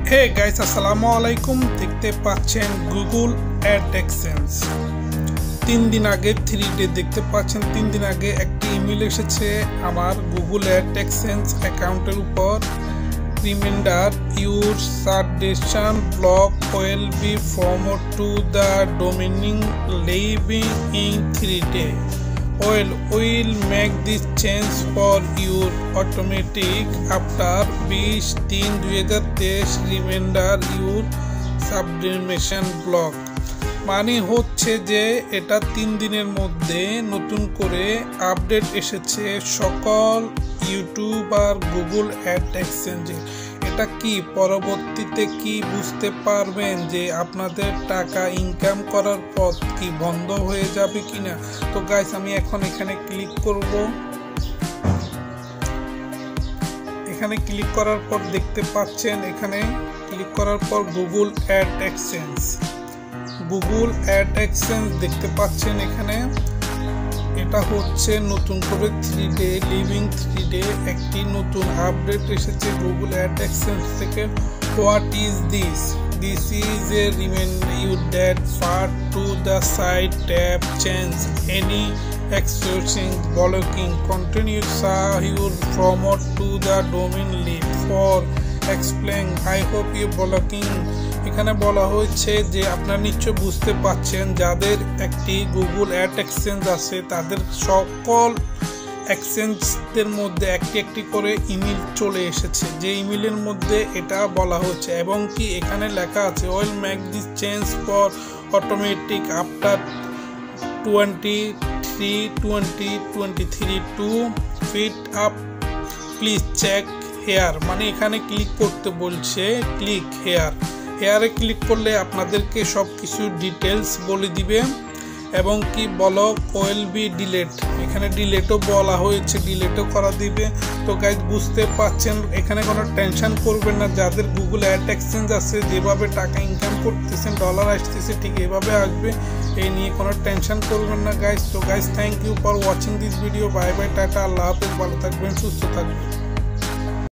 Hey guys, আসসালামু আলাইকুম। দেখতে পাচ্ছেন গুগল অ্যাডসেন্স 3 দিন আগে 3 ডে দেখতে পাচ্ছেন 3 দিন আগে একটি ইমেল এসেছে আমার গুগল অ্যাডসেন্স অ্যাকাউন্টের উপর। Reminder, your suggestion block will be promoted to the domain leaving in 3 days. We'll make this change for you automatic after 20/3/2023 reminder your subscription block. মানে হচ্ছে যে এটা 3 দিনের মধ্যে নতুন করে আপডেট এসেছে সকল ইউটিউব আর গুগল অ্যাডসেন্সে। এটা কি পরবর্তীতে কি বুঝতে পারবেন যে আপনাদের টাকা ইনকাম করার পথ কি বন্ধ হয়ে যাবে কিনা। তো গাইস, আমি এখন এখানে ক্লিক করব। এখানে ক্লিক করার পর দেখতে পাচ্ছেন, এখানে ক্লিক করার পর গুগল অ্যাডসেন্স দেখতে পাচ্ছেন। এখানে এটা হচ্ছে নতুন করে 3 ডে লিভিং 3 ডে একটি নতুন আপডেট এসেছে গুগল অ্যাডসেন্স থেকে। What is this? This is a reminder you that far to the side tab change any existing blocking continue your promote to the domain lead for explain I hope you blocking। এখানে বলা হয়েছে যে আপনারা নিশ্চয় বুঝতে পাচ্ছেন যাদের একটি গুগল অ্যাডসেন্স আছে তাদের সকল এক্সচেঞ্জদের মধ্যে একটি করে ইমেল চলে এসেছে, যে ইমেলের মধ্যে এটা বলা হচ্ছে এবং কি এখানে লেখা আছে will make this change for automatic after 23/2023 to fit up please check here। মানে এখানে ক্লিক করতে বলছে, ক্লিক হেয়ারে ক্লিক করলে আপনাদেরকে সব কিছু ডিটেলস বলে দিবে এবং কি ব্লক will be ডিলেট, এখানে ডিলেটও বলা হয়েছে, ডিলেটও করা দিবে। তো গাইজ বুঝতে পাচ্ছেন, এখানে কোনো টেনশন করবেন না। যাদের গুগল অ্যাডসেন্স আছে, যেভাবে টাকা ইনকাম করতেছেন, ডলার আসতেছে, ঠিক এভাবে আসবে, এই নিয়ে কোনো টেনশন করবেন না গাইজ। তো guys, thank you for watching this video. Bye bye, ta-ta, Allah হাফেজ, ভালো থাকবেন, সুস্থ থাকবেন।